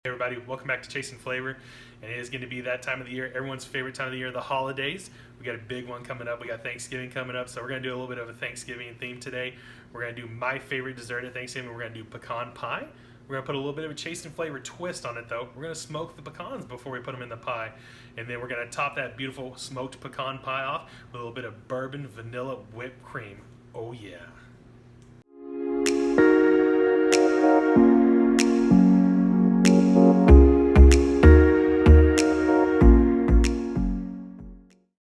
Hey everybody, welcome back to Chasen Flavor, and it is going to be that time of the year, everyone's favorite time of the year, the holidays. We got a big one coming up. We got Thanksgiving coming up, so we're going to do a little bit of a Thanksgiving theme today. We're going to do my favorite dessert at Thanksgiving. We're going to do pecan pie. We're going to put a little bit of a Chasen Flavor twist on it though. We're going to smoke the pecans before we put them in the pie, and then we're going to top that beautiful smoked pecan pie off with a little bit of bourbon vanilla whipped cream. Oh yeah.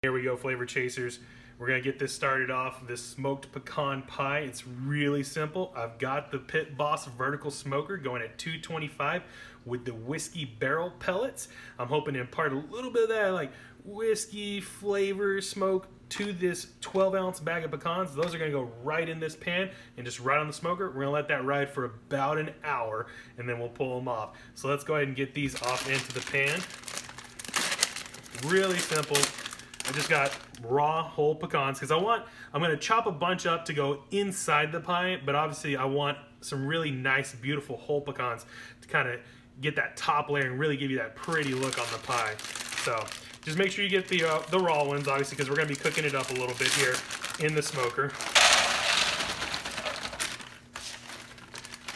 Here we go, flavor chasers. We're gonna get this started off, this smoked pecan pie. It's really simple. I've got the Pit Boss vertical smoker going at 225 with the whiskey barrel pellets. I'm hoping to impart a little bit of that like whiskey flavor smoke to this 12-ounce bag of pecans. Those are gonna go right in this pan and just right on the smoker. We're gonna let that ride for about an hour and then we'll pull them off. So let's go ahead and get these off into the pan. Really simple. I just got raw whole pecans because I'm going to chop a bunch up to go inside the pie, but obviously I want some really nice, beautiful whole pecans to kind of get that top layer and really give you that pretty look on the pie. So just make sure you get the raw ones, obviously, because we're going to be cooking it up a little bit here in the smoker.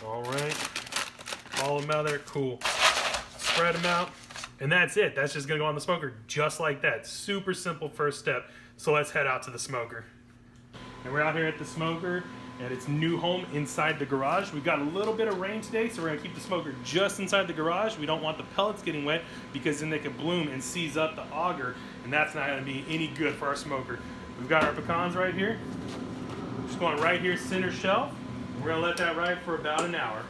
All right, all of them out there, cool. Spread them out. And that's it. That's just gonna go on the smoker just like that. Super simple first step. So let's head out to the smoker. And we're out here at the smoker at its new home inside the garage. We've got a little bit of rain today, so we're gonna keep the smoker just inside the garage. We don't want the pellets getting wet because then they could bloom and seize up the auger, and that's not gonna be any good for our smoker. We've got our pecans right here. Just going right here, center shelf. We're gonna let that ride for about an hour.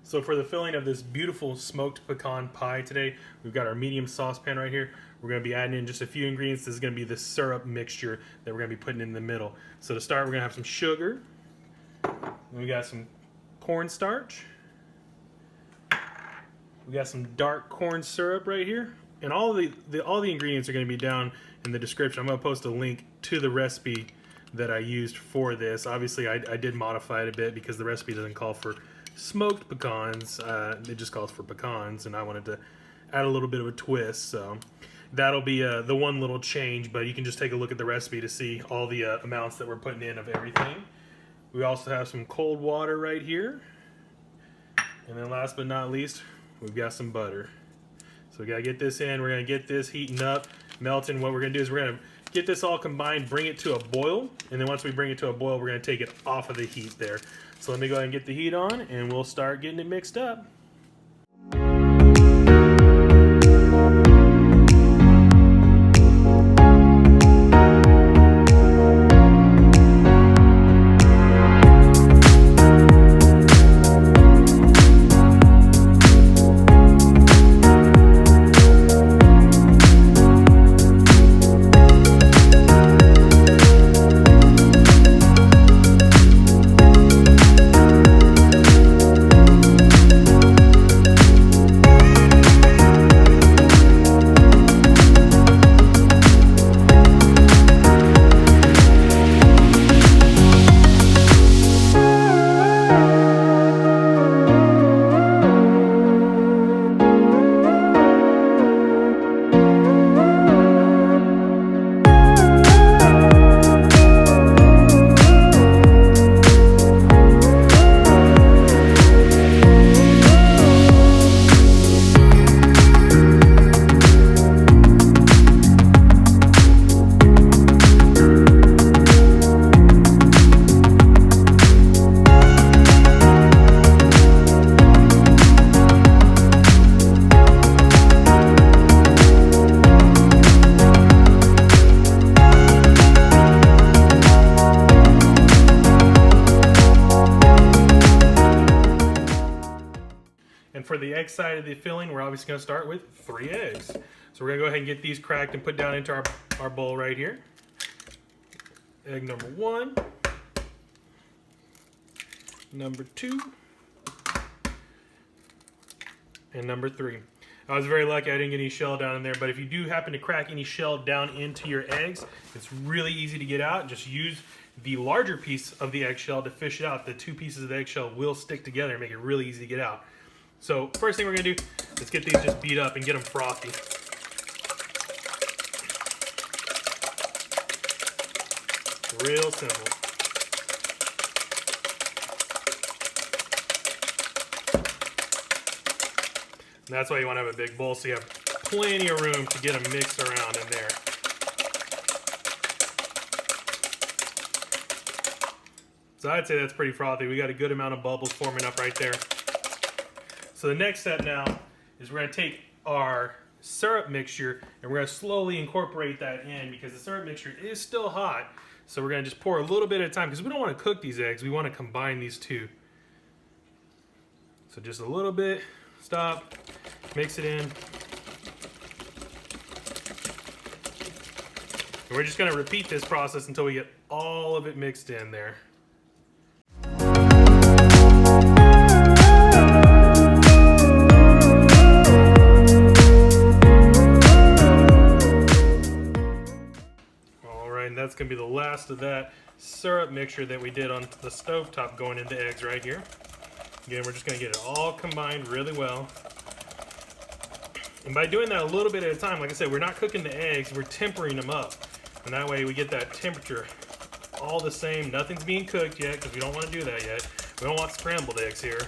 So for the filling of this beautiful smoked pecan pie today, we've got our medium saucepan right here. We're going to be adding in just a few ingredients. This is going to be the syrup mixture that we're going to be putting in the middle. So to start, we're going to have some sugar. We got some cornstarch. We got some dark corn syrup right here. And all the ingredients are going to be down in the description. I'm going to post a link to the recipe that I used for this. Obviously, I did modify it a bit because the recipe doesn't call for smoked pecans. It just calls for pecans, and I wanted to add a little bit of a twist, so that'll be the one little change, but you can just take a look at the recipe to see all the amounts that we're putting in of everything. We also have some cold water right here, and then last but not least, we've got some butter. So we gotta get this in. We're gonna get this heating up, melting. What we're gonna do is we're gonna get this all combined, bring it to a boil, and then once we bring it to a boil, we're gonna take it off of the heat there. So let me go ahead and get the heat on, and we'll start getting it mixed up. And for the egg side of the filling, we're obviously going to start with 3 eggs. So we're going to go ahead and get these cracked and put down into our bowl right here. Egg number 1, number 2, and number 3. I was very lucky I didn't get any shell down in there, but if you do happen to crack any shell down into your eggs, it's really easy to get out. Just use the larger piece of the eggshell to fish it out. The 2 pieces of the eggshell will stick together and make it really easy to get out. So first thing we're gonna do is get these just beat up and get them frothy. Real simple. And that's why you want to have a big bowl, so you have plenty of room to get them mixed around in there. So I'd say that's pretty frothy. We got a good amount of bubbles forming up right there. So the next step now is we're going to take our syrup mixture and we're going to slowly incorporate that in, because the syrup mixture is still hot. So we're going to just pour a little bit at a time, because we don't want to cook these eggs. We want to combine these two. So just a little bit. Stop. Mix it in. And we're just going to repeat this process until we get all of it mixed in there. And that's going to be the last of that syrup mixture that we did on the stovetop going into eggs right here. Again, we're just going to get it all combined really well. And by doing that a little bit at a time, like I said, we're not cooking the eggs, we're tempering them up. And that way we get that temperature all the same. Nothing's being cooked yet, because we don't want to do that yet. We don't want scrambled eggs here.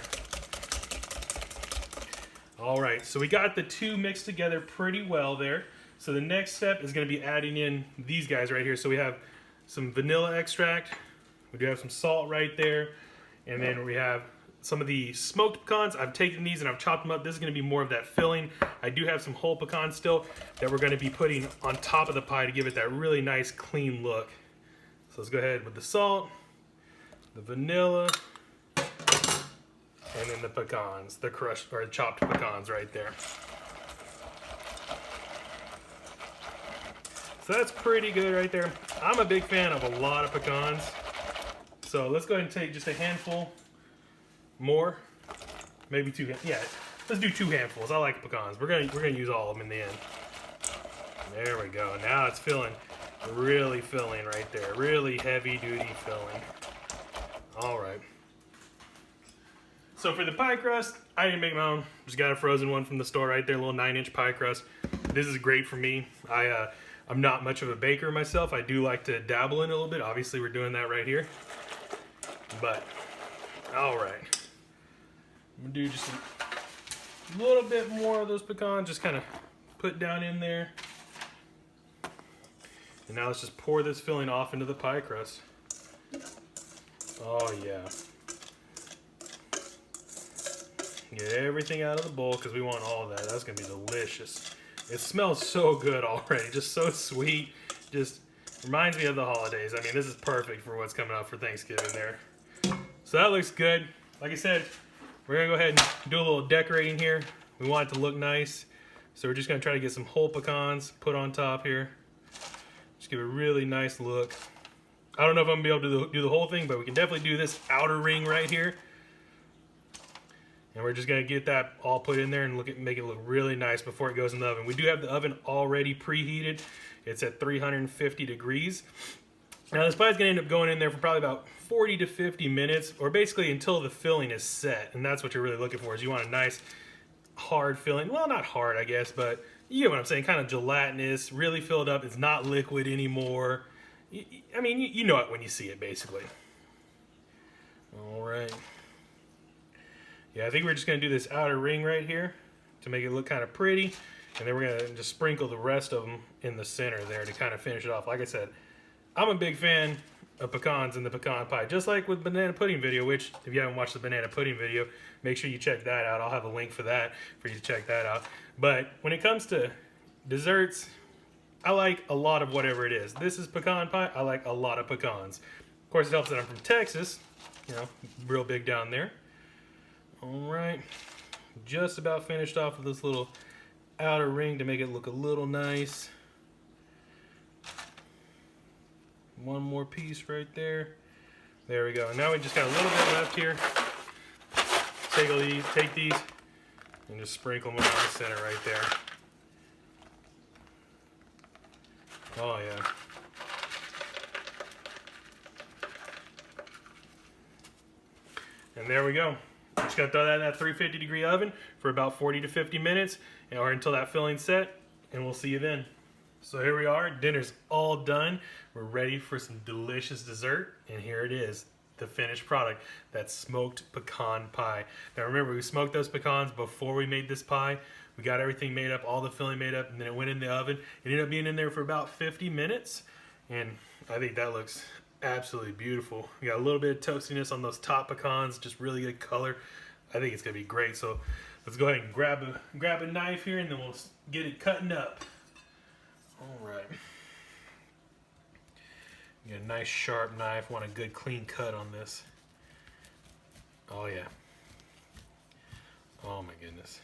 All right, so we got the two mixed together pretty well there. So the next step is going to be adding in these guys right here. So we have some vanilla extract. We do have some salt right there. And then we have some of the smoked pecans. I've taken these and I've chopped them up. This is going to be more of that filling. I do have some whole pecans still that we're going to be putting on top of the pie to give it that really nice clean look. So let's go ahead with the salt, the vanilla, and then the pecans, the crushed or chopped pecans right there. So that's pretty good right there. I'm a big fan of a lot of pecans. So let's go ahead and take just a handful more. Maybe two, yeah, let's do 2 handfuls. I like pecans. We're gonna use all of them in the end. There we go. Now it's filling, really filling right there. Really heavy duty filling. All right. So for the pie crust, I didn't make my own. Just got a frozen one from the store right there, a little 9-inch pie crust. This is great for me. I'm not much of a baker myself. I do like to dabble in it a little bit. Obviously, we're doing that right here. But, all right. I'm gonna do just a little bit more of those pecans, just kind of put down in there. And now let's just pour this filling off into the pie crust. Oh, yeah. Get everything out of the bowl, because we want all of that. That's gonna be delicious. It smells so good already, just so sweet. Just reminds me of the holidays. I mean, this is perfect for what's coming up for Thanksgiving there. So that looks good. Like I said, we're gonna go ahead and do a little decorating here. We want it to look nice. So we're just gonna try to get some whole pecans put on top here. Just give it a really nice look. I don't know if I'm gonna be able to do the whole thing, but we can definitely do this outer ring right here. And we're just gonna get that all put in there and make it look really nice before it goes in the oven. We do have the oven already preheated. It's at 350 degrees. Now this pie is gonna end up going in there for probably about 40 to 50 minutes, or basically until the filling is set. And that's what you're really looking for, is you want a nice hard filling. Well, not hard, I guess, but you get what I'm saying, kind of gelatinous, really filled up. It's not liquid anymore. I mean, you know it when you see it, basically. All right. Yeah, I think we're just going to do this outer ring right here to make it look kind of pretty. And then we're going to just sprinkle the rest of them in the center there to kind of finish it off. Like I said, I'm a big fan of pecans in the pecan pie, just like with banana pudding video, which if you haven't watched the banana pudding video, make sure you check that out. I'll have a link for that for you to check that out. But when it comes to desserts, I like a lot of whatever it is. This is pecan pie. I like a lot of pecans. Of course, it helps that I'm from Texas, you know, real big down there. All right, just about finished off with this little outer ring to make it look a little nice. One more piece right there. There we go. Now we just got a little bit left here. Take these, and just sprinkle them around the center right there. Oh yeah. And there we go. Just gonna throw that in that 350-degree oven for about 40 to 50 minutes, or until that filling's set, and we'll see you then. So here we are, dinner's all done. We're ready for some delicious dessert, and here it is, the finished product, that smoked pecan pie. Now remember, we smoked those pecans before we made this pie. We got everything made up, all the filling made up, and then it went in the oven. It ended up being in there for about 50 minutes, and I think that looks absolutely beautiful. We got a little bit of toastiness on those top pecans, just really good color. I think it's gonna be great. So let's go ahead and grab a knife here, and then we'll get it cutting up. All right. Get a nice sharp knife. Want a good clean cut on this. Oh yeah. Oh my goodness.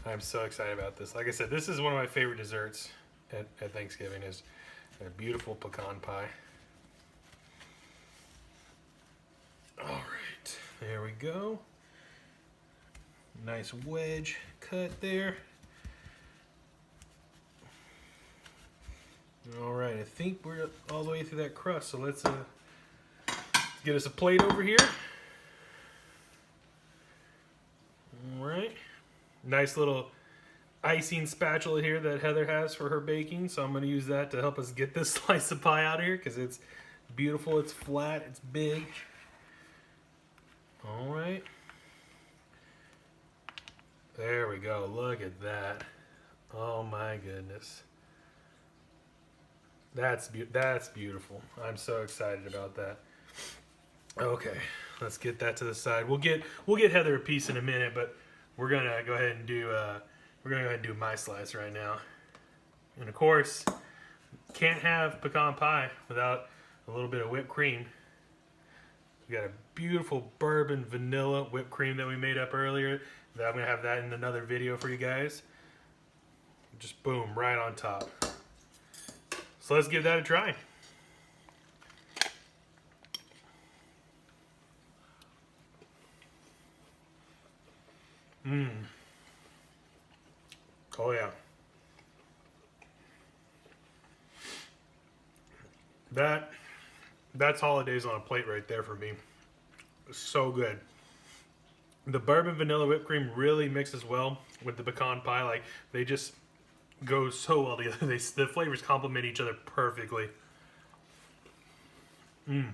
I'm so excited about this. Like I said, this is one of my favorite desserts at Thanksgiving, is a beautiful pecan pie. All right, there we go. Nice wedge cut there. All right, I think we're all the way through that crust, so let's get us a plate over here. All right, nice little icing spatula here that Heather has for her baking, so I'm going to use that to help us get this slice of pie out of here, because it's beautiful, it's flat, it's big. All right, there we go. Look at that. Oh my goodness. That's beautiful. I'm so excited about that. Okay, let's get that to the side. We'll get Heather a piece in a minute, but we're gonna go ahead and do my slice right now. And of course, can't have pecan pie without a little bit of whipped cream. We got a beautiful bourbon vanilla whipped cream that we made up earlier. I'm gonna have that in another video for you guys. Just boom, right on top. So let's give that a try. Oh yeah. That's holidays on a plate right there for me. So good. The bourbon vanilla whipped cream really mixes well with the pecan pie. Like, they just go so well together. The flavors complement each other perfectly. You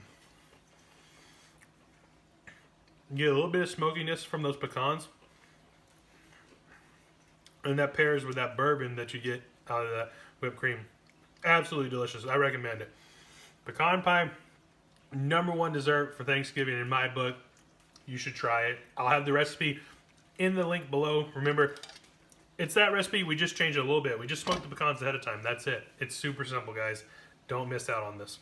get a little bit of smokiness from those pecans, and that pairs with that bourbon that you get out of that whipped cream. Absolutely delicious. I recommend it. Pecan pie, #1 dessert for Thanksgiving in my book. You should try it. I'll have the recipe in the link below. Remember, it's that recipe, we just changed it a little bit. We just smoked the pecans ahead of time. That's it. It's super simple, guys. Don't miss out on this.